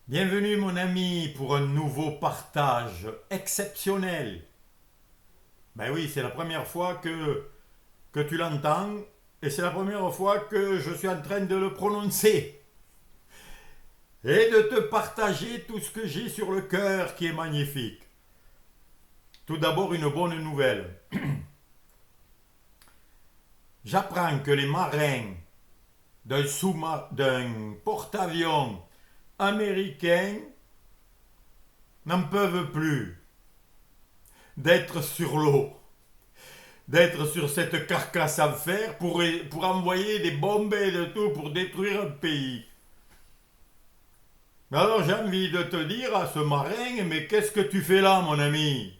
Bienvenue mon ami pour un nouveau partage exceptionnel. Ben oui, c'est la première fois que tu l'entends et c'est la première fois que je suis en train de le prononcer et de te partager tout ce que j'ai sur le cœur qui est magnifique. Tout d'abord une bonne nouvelle. J'apprends que les marins d'un porte-avions américain n'en peuvent plus d'être sur l'eau, d'être sur cette carcasse en fer pour envoyer des bombes et de tout pour détruire un pays. Alors j'ai envie de te dire à ce marin, mais qu'est-ce que tu fais là mon ami?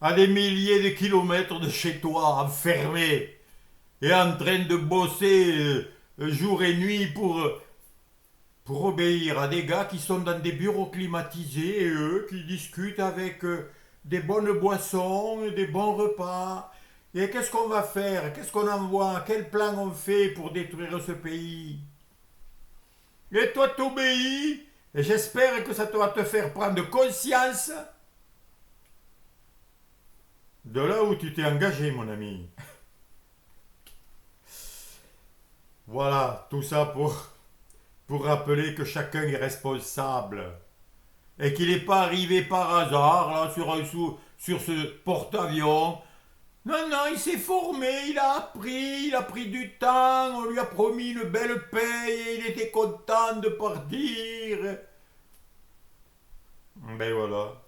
À des milliers de kilomètres de chez toi, enfermé, et en train de bosser jour et nuit pour obéir à des gars qui sont dans des bureaux climatisés et eux qui discutent avec des bonnes boissons et des bons repas. Et qu'est-ce qu'on va faire? Qu'est-ce qu'on envoie? Quel plan on fait pour détruire ce pays? Et toi t'obéis et j'espère que ça va te faire prendre conscience de là où tu t'es engagé mon ami. Voilà, tout ça pour rappeler que chacun est responsable et qu'il n'est pas arrivé par hasard là sur ce porte-avions. Non, non, il s'est formé, il a pris du temps, on lui a promis une belle paye et il était content de partir. Ben voilà.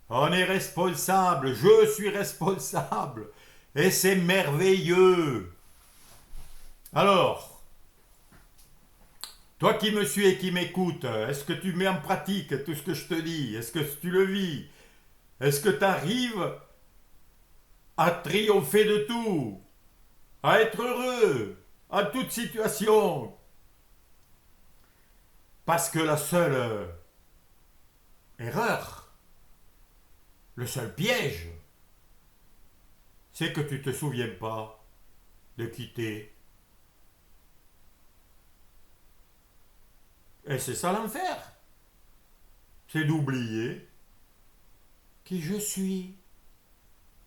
On est responsable, je suis responsable. Et c'est merveilleux. Alors, toi qui me suis et qui m'écoutes, est-ce que tu mets en pratique tout ce que je te dis? Est-ce que tu le vis? Est-ce que tu arrives à triompher de tout? À être heureux en toute situation? Parce que la seule erreur, le seul piège, c'est que tu ne te souviens pas de quitter. Et c'est ça l'enfer. C'est d'oublier qui je suis.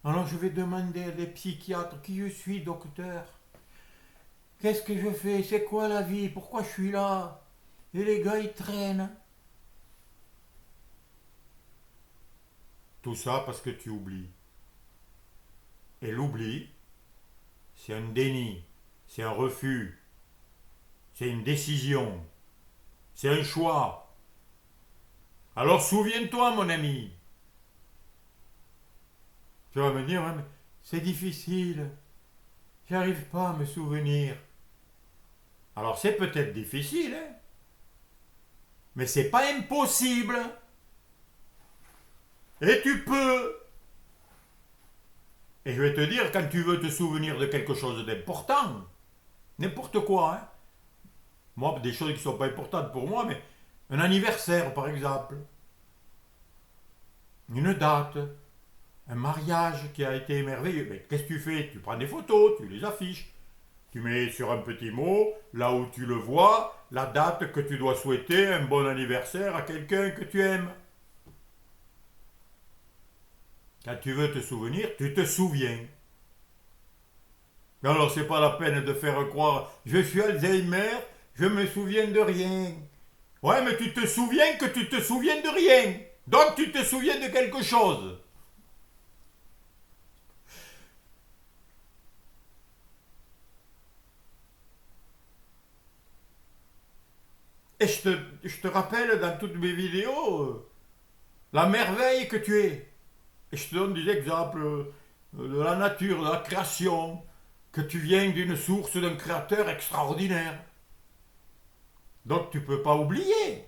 Alors je vais demander à des psychiatres qui je suis, docteur. Qu'est-ce que je fais? C'est quoi la vie? Pourquoi je suis là? Et les gars, ils traînent. Tout ça parce que tu oublies. Et l'oubli, c'est un déni, c'est un refus, c'est une décision, c'est un choix. Alors souviens-toi, mon ami. Tu vas me dire, ouais, mais c'est difficile. J'arrive pas à me souvenir. Alors c'est peut-être difficile, hein, mais c'est pas impossible. Et tu peux. Et je vais te dire, quand tu veux te souvenir de quelque chose d'important, n'importe quoi, hein. Moi, des choses qui ne sont pas importantes pour moi, mais un anniversaire, par exemple, une date, un mariage qui a été merveilleux. Mais qu'est-ce que tu fais? Tu prends des photos, tu les affiches. Tu mets sur un petit mot, là où tu le vois, la date que tu dois souhaiter un bon anniversaire à quelqu'un que tu aimes. Quand tu veux te souvenir, tu te souviens. Alors, c'est pas la peine de faire croire je suis Alzheimer, je me souviens de rien. Ouais, mais tu te souviens que tu te souviens de rien. Donc, tu te souviens de quelque chose. Et je te rappelle dans toutes mes vidéos la merveille que tu es. Et je te donne des exemples de la nature, de la création, que tu viens d'une source, d'un créateur extraordinaire. Donc tu ne peux pas oublier.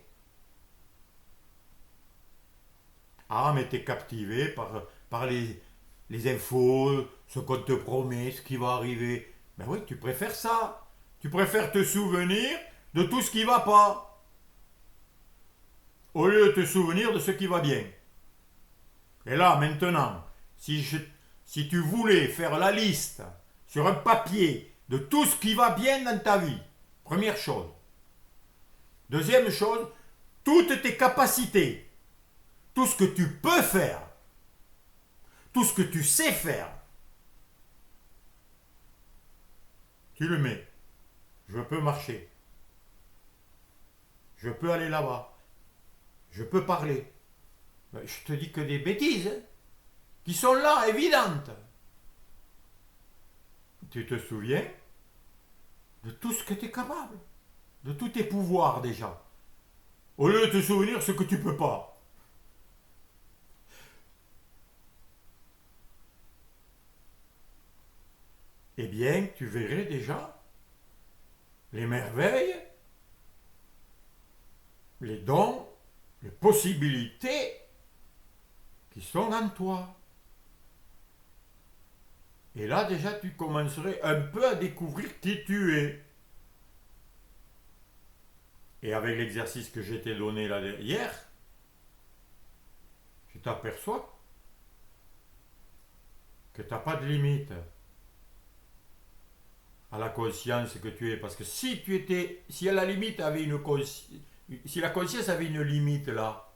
Ah, mais tu es captivé par les infos, ce qu'on te promet, ce qui va arriver. Ben oui, tu préfères ça. Tu préfères te souvenir de tout ce qui va pas, au lieu de te souvenir de ce qui va bien. Et là, maintenant, si tu voulais faire la liste sur un papier de tout ce qui va bien dans ta vie, première chose, Deuxième chose, toutes tes capacités, tout ce que tu peux faire, tout ce que tu sais faire, tu le mets. Je peux marcher. Je peux aller là-bas. Je peux parler. Ben, je te dis que des bêtises, hein, qui sont là, évidentes. Tu te souviens de tout ce que tu es capable, de tous tes pouvoirs déjà, au lieu de te souvenir ce que tu peux pas. Eh bien, tu verrais déjà les merveilles, les dons, les possibilités qui sont en toi. Et là, déjà, tu commencerais un peu à découvrir qui tu es. Et avec l'exercice que je t'ai donné là hier, tu t'aperçois que tu n'as pas de limite à la conscience que tu es. Parce que si à la limite avait si la conscience avait une limite là,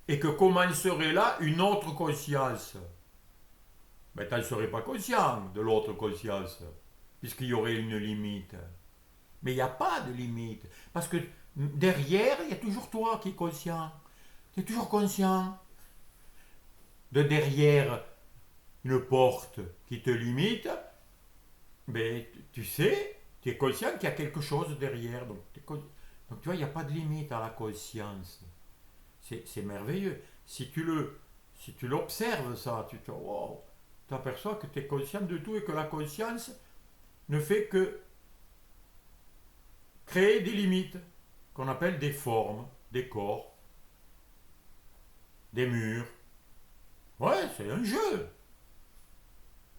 et que commencerait là une autre conscience, ben tu n'en serais pas conscient de l'autre conscience, puisqu'il y aurait une limite. Mais il n'y a pas de limite, parce que derrière, il y a toujours toi qui es conscient. Tu es toujours conscient de derrière une porte qui te limite, mais tu sais, tu es conscient qu'il y a quelque chose derrière. Donc tu vois, il n'y a pas de limite à la conscience. C'est merveilleux. Si tu l'observes, ça, tu t'aperçois que tu es conscient de tout et que la conscience ne fait que créer des limites qu'on appelle des formes, des corps, des murs. Ouais, c'est un jeu.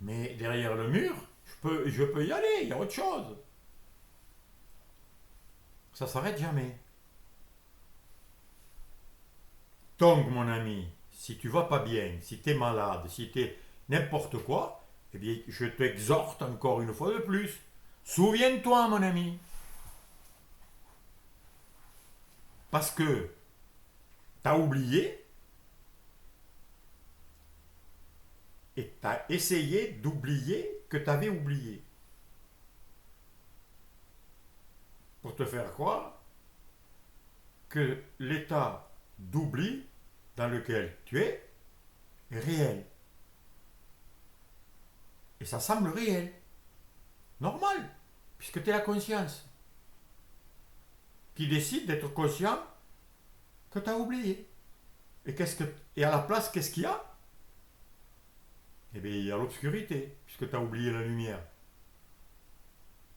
Mais derrière le mur, je peux y aller, il y a autre chose. Ça s'arrête jamais. Donc, mon ami, si tu vas pas bien, si tu es malade, si tu es n'importe quoi, eh bien, je t'exhorte encore une fois de plus. Souviens-toi, mon ami. Parce que tu as oublié et tu as essayé d'oublier que tu avais oublié. Pour te faire croire que l'état d'oubli dans lequel tu es réel. Et ça semble réel. Normal, puisque tu es la conscience qui décide d'être conscient que tu as oublié. Et à la place, qu'est-ce qu'il y a? Eh bien, il y a l'obscurité, puisque tu as oublié la lumière.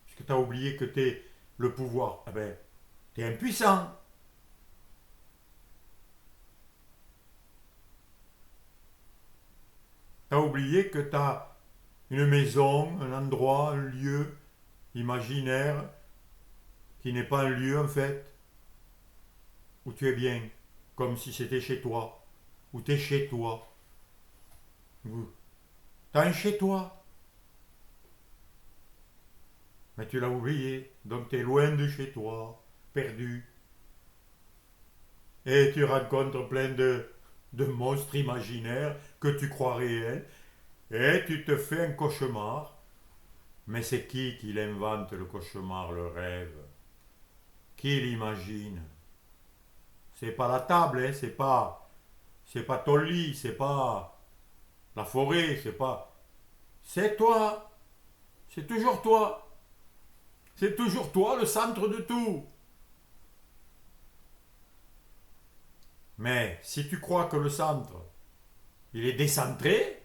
Puisque tu as oublié que tu es le pouvoir. Eh bien, tu es impuissant. Tu as oublié que tu as une maison, un endroit, un lieu imaginaire qui n'est pas un lieu en fait, où tu es bien, comme si c'était chez toi, où tu es chez toi. Tu as un chez toi, mais tu l'as oublié, donc tu es loin de chez toi, perdu. Et tu rencontres plein de monstres imaginaires que tu crois réels, et tu te fais un cauchemar. Mais c'est qui l'invente le cauchemar, le rêve? Qui l'imagine? C'est pas la table, hein, c'est pas ton lit, c'est pas la forêt, c'est pas. C'est toi, c'est toujours toi. C'est toujours toi le centre de tout. Mais si tu crois que le centre, il est décentré,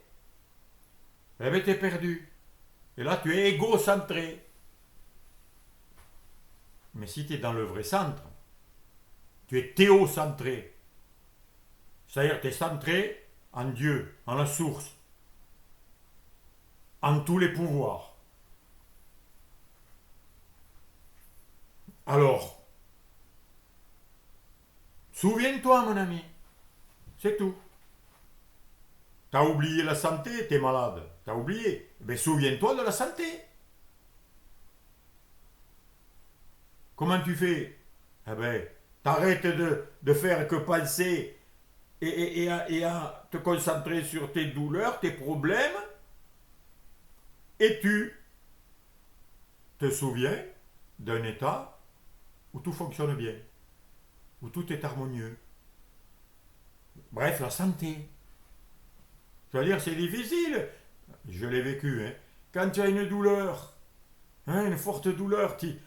eh bien t'es perdu. Et là tu es égocentré. Mais si tu es dans le vrai centre, tu es théocentré. C'est-à-dire tu es centré en Dieu, en la source, en tous les pouvoirs. Alors, souviens-toi mon ami, c'est tout. T'as oublié la santé, t'es malade. T'as oublié. Mais souviens-toi de la santé. Comment tu fais? Eh ben, t'arrêtes de faire que penser et à te concentrer sur tes douleurs, tes problèmes, et tu te souviens d'un état où tout fonctionne bien, où tout est harmonieux. Bref, la santé. Je veux dire, c'est difficile. Je l'ai vécu. Hein. Quand tu as une douleur, hein, une forte douleur, tu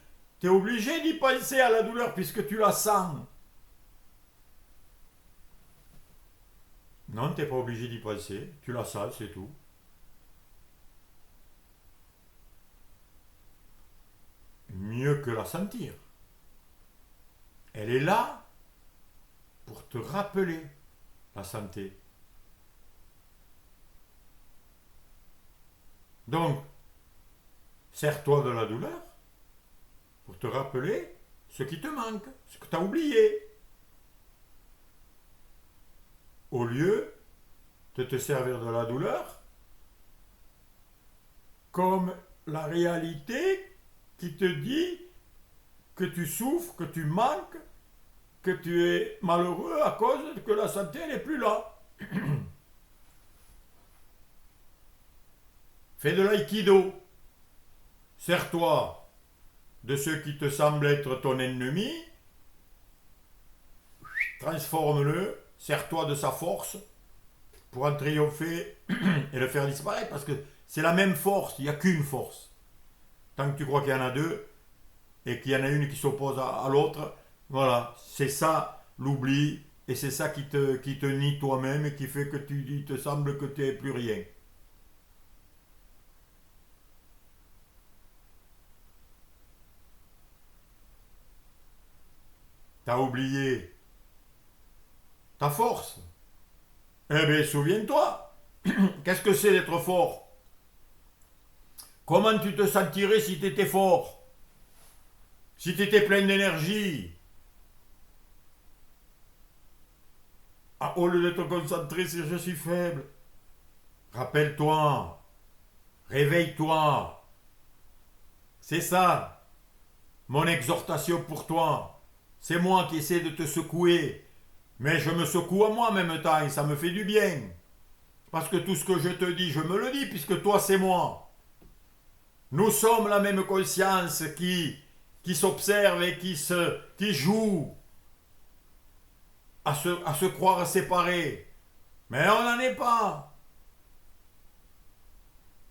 es obligé d'y penser à la douleur puisque tu la sens. Non, tu n'es pas obligé d'y penser. Tu la sens, c'est tout. Mieux que la sentir. Elle est là pour te rappeler la santé. Donc, sers-toi de la douleur pour te rappeler ce qui te manque, ce que tu as oublié. Au lieu de te servir de la douleur comme la réalité qui te dit que tu souffres, que tu manques, que tu es malheureux à cause que la santé n'est plus là. Fais de l'aïkido. Sers-toi de ce qui te semble être ton ennemi. Transforme-le. Sers-toi de sa force pour en triompher et le faire disparaître. Parce que c'est la même force. Il n'y a qu'une force. Tant que tu crois qu'il y en a deux et qu'il y en a une qui s'oppose à l'autre, voilà, c'est ça l'oubli et c'est ça qui te nie toi-même et qui fait que il te semble que tu n'es plus rien. T'as oublié ta force. Eh bien, souviens-toi, qu'est-ce que c'est d'être fort? Comment tu te sentirais si tu étais fort? Si tu étais plein d'énergie? Ah, au lieu de te concentrer sur je suis faible, rappelle-toi, réveille-toi. C'est ça, mon exhortation pour toi. C'est moi qui essaie de te secouer. Mais je me secoue à moi en même temps et ça me fait du bien. Parce que tout ce que je te dis, je me le dis, puisque toi, c'est moi. Nous sommes la même conscience qui s'observe et qui joue à se croire séparés. Mais on n'en est pas.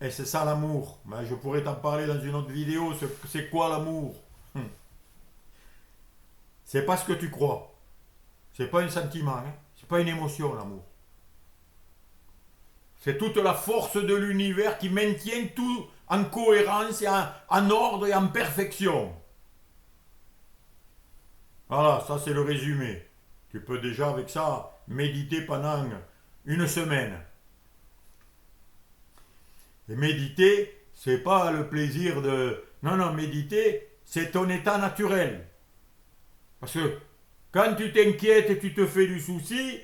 Et c'est ça l'amour. Mais je pourrais t'en parler dans une autre vidéo. C'est quoi l'amour? C'est pas ce que tu crois. C'est pas un sentiment. Hein. C'est pas une émotion, l'amour. C'est toute la force de l'univers qui maintient tout en cohérence et en ordre et en perfection. Voilà, ça c'est le résumé. Tu peux déjà avec ça méditer pendant une semaine. Et méditer, c'est pas le plaisir de... Non, non, méditer, c'est ton état naturel. Parce que quand tu t'inquiètes et tu te fais du souci,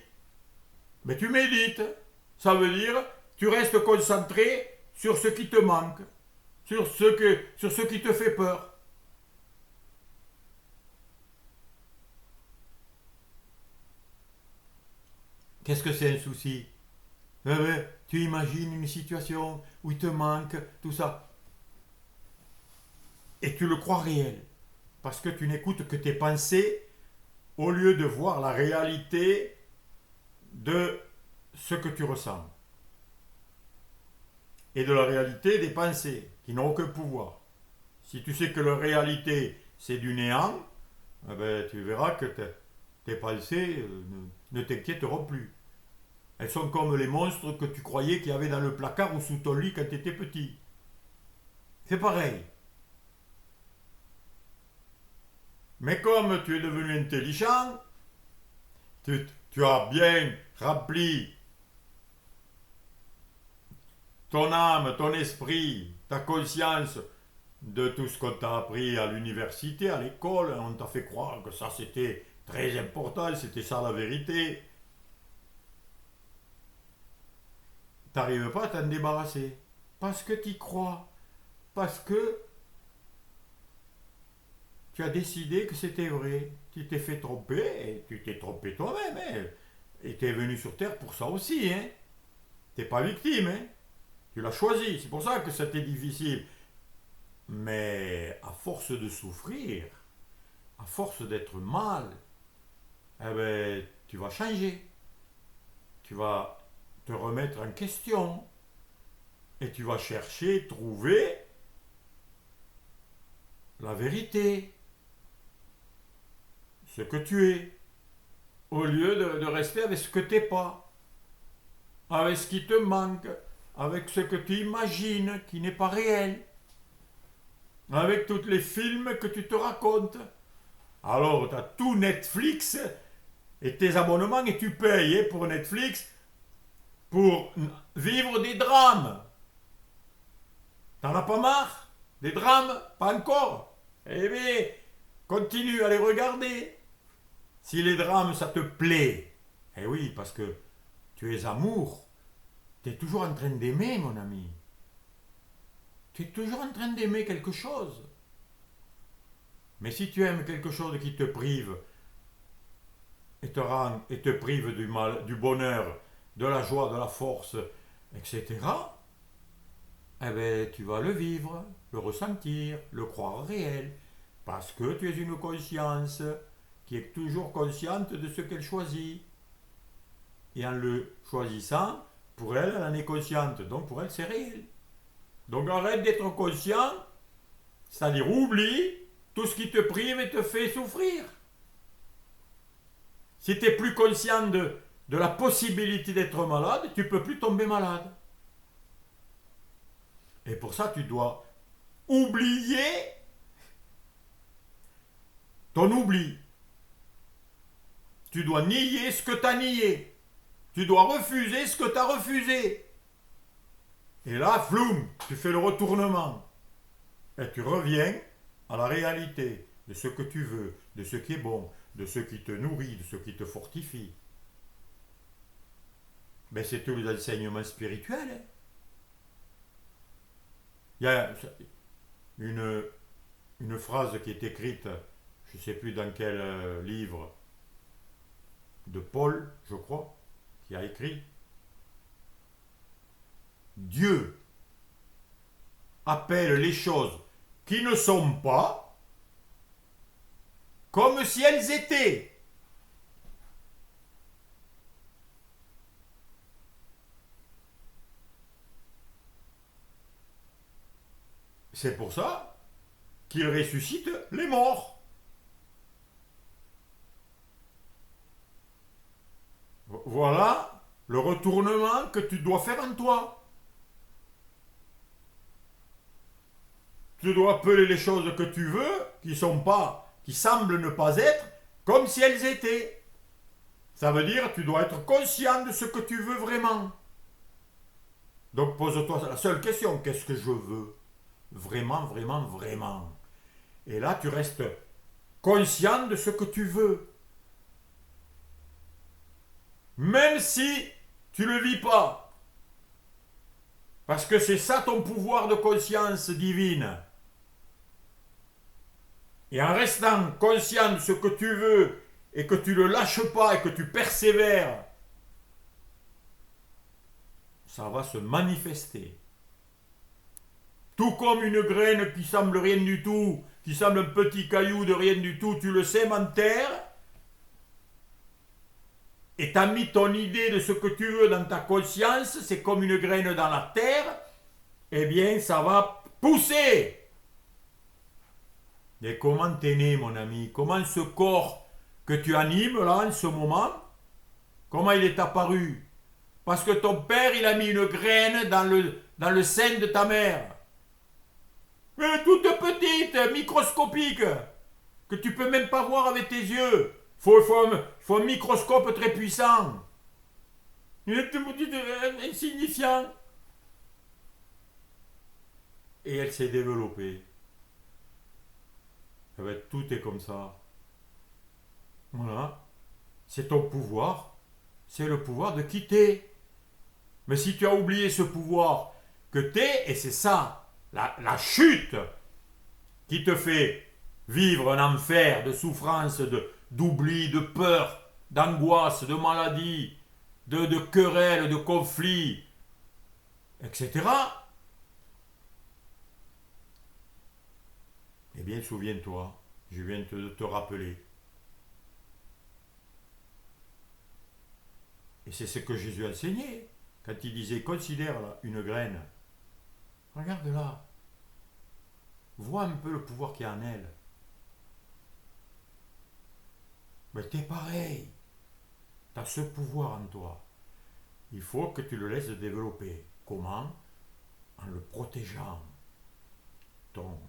ben tu médites. Ça veut dire, tu restes concentré sur ce qui te manque, sur ce qui te fait peur. Qu'est-ce que c'est un souci? Tu imagines une situation où il te manque tout ça. Et tu le crois réel. Parce que tu n'écoutes que tes pensées au lieu de voir la réalité de ce que tu ressens. Et de la réalité des pensées qui n'ont aucun pouvoir. Si tu sais que la réalité c'est du néant, eh ben, tu verras que tes pensées ne t'inquiéteront plus. Elles sont comme les monstres que tu croyais qu'il y avait dans le placard ou sous ton lit quand tu étais petit. C'est pareil. Mais comme tu es devenu intelligent, tu as bien rempli ton âme, ton esprit, ta conscience de tout ce qu'on t'a appris à l'université, à l'école. On t'a fait croire que ça c'était très important, c'était ça la vérité. T'arrives pas à t'en débarrasser. Parce que t'y crois. Parce que tu as décidé que c'était vrai. Tu t'es fait tromper, et tu t'es trompé toi-même. Hein. Et tu es venu sur Terre pour ça aussi. Hein. Tu n'es pas victime. Hein. Tu l'as choisi. C'est pour ça que c'était difficile. Mais à force de souffrir, à force d'être mal, eh ben, tu vas changer. Tu vas te remettre en question. Et tu vas chercher, trouver la vérité, ce que tu es, au lieu de rester avec ce que tu n'es pas, avec ce qui te manque, avec ce que tu imagines qui n'est pas réel, avec tous les films que tu te racontes. Alors, tu as tout Netflix et tes abonnements et tu payes pour Netflix pour vivre des drames. T'en as pas marre? Des drames? Pas encore? Eh bien, continue à les regarder. Si les drames, ça te plaît. Eh oui, parce que tu es amour. Tu es toujours en train d'aimer, mon ami. Tu es toujours en train d'aimer quelque chose. Mais si tu aimes quelque chose qui te prive et te prive du mal, du bonheur, de la joie, de la force, etc., eh bien, tu vas le vivre, le ressentir, le croire réel. Parce que tu es une conscience qui est toujours consciente de ce qu'elle choisit. Et en le choisissant, pour elle, elle en est consciente. Donc pour elle, c'est réel. Donc arrête d'être conscient, c'est-à-dire oublie tout ce qui te prive et te fait souffrir. Si tu es plus conscient de la possibilité d'être malade, tu ne peux plus tomber malade. Et pour ça, tu dois oublier ton oubli. Tu dois nier ce que tu as nié. Tu dois refuser ce que tu as refusé. Et là, floum, tu fais le retournement. Et tu reviens à la réalité de ce que tu veux, de ce qui est bon, de ce qui te nourrit, de ce qui te fortifie. Mais c'est tous les enseignements spirituels. Hein. Il y a une phrase qui est écrite, je ne sais plus dans quel livre, de Paul, je crois, qui a écrit Dieu appelle les choses qui ne sont pas comme si elles étaient. C'est pour ça qu'il ressuscite les morts. Voilà le retournement que tu dois faire en toi. Tu dois appeler les choses que tu veux, qui semblent ne pas être, comme si elles étaient. Ça veut dire que tu dois être conscient de ce que tu veux vraiment. Donc pose-toi la seule question, qu'est-ce que je veux? Vraiment, vraiment, vraiment. Et là, tu restes conscient de ce que tu veux. Même si tu ne le vis pas. Parce que c'est ça ton pouvoir de conscience divine. Et en restant conscient de ce que tu veux et que tu ne le lâches pas et que tu persévères, ça va se manifester. Tout comme une graine qui semble rien du tout, qui semble un petit caillou de rien du tout, tu le sèmes en terre, et tu as mis ton idée de ce que tu veux dans ta conscience, c'est comme une graine dans la terre, eh bien ça va pousser. Et comment t'es né, mon ami? Comment ce corps que tu animes là en ce moment, comment il est apparu? Parce que ton père, il a mis une graine dans le sein de ta mère. Mais toute petite, microscopique, que tu peux même pas voir avec tes yeux. Faut un microscope très puissant. Il est tout petit, insignifiant. Et elle s'est développée. Eh ben, tout est comme ça. Voilà. C'est ton pouvoir. C'est le pouvoir de quitter. Mais si tu as oublié ce pouvoir que t'es, et c'est ça, la chute qui te fait vivre un enfer de souffrance, d'oubli, de peur, d'angoisse, de maladie, de querelles, de conflits, etc. Eh bien, souviens-toi, je viens de te rappeler. Et c'est ce que Jésus enseignait quand il disait, considère là une graine. Regarde-la. Vois un peu le pouvoir qu'il y a en elle. Mais t'es pareil. T'as ce pouvoir en toi. Il faut que tu le laisses développer. Comment? En le protégeant. Ton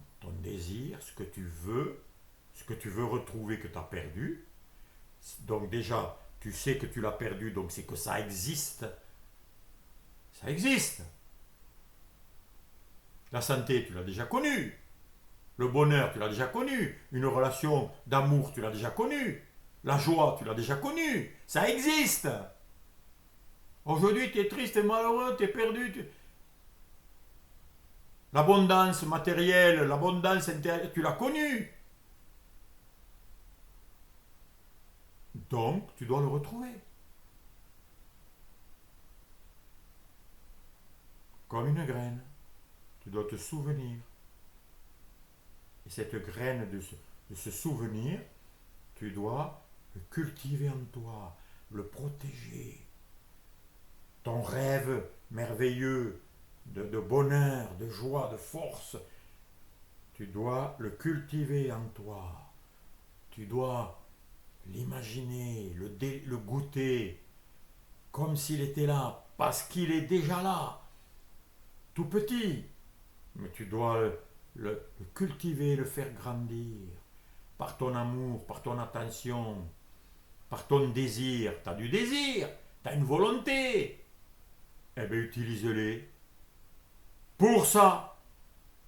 désir, ce que tu veux retrouver que tu as perdu. Donc déjà, tu sais que tu l'as perdu, donc c'est que ça existe. Ça existe. La santé, tu l'as déjà connue. Le bonheur, tu l'as déjà connu. Une relation d'amour, tu l'as déjà connue. La joie, tu l'as déjà connue. Ça existe. Aujourd'hui, tu es triste et malheureux, tu es perdu. L'abondance matérielle, l'abondance intérieure, tu l'as connue. Donc, tu dois le retrouver. Comme une graine. Tu dois te souvenir. Et cette graine de ce souvenir, tu dois le cultiver en toi, le protéger. Ton rêve merveilleux de bonheur, de joie, de force, tu dois le cultiver en toi. Tu dois l'imaginer, le goûter, comme s'il était là, parce qu'il est déjà là, tout petit. Mais tu dois le cultiver, le faire grandir, par ton amour, par ton attention, par ton désir. Tu as du désir, tu as une volonté. Eh bien, utilise-les pour ça,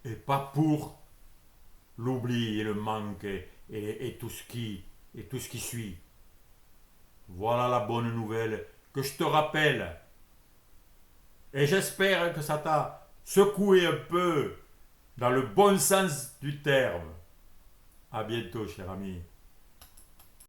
et pas pour l'oubli et le manque et tout ce qui suit. Voilà la bonne nouvelle que je te rappelle. Et j'espère que ça t'a secoué un peu dans le bon sens du terme. À bientôt, cher ami.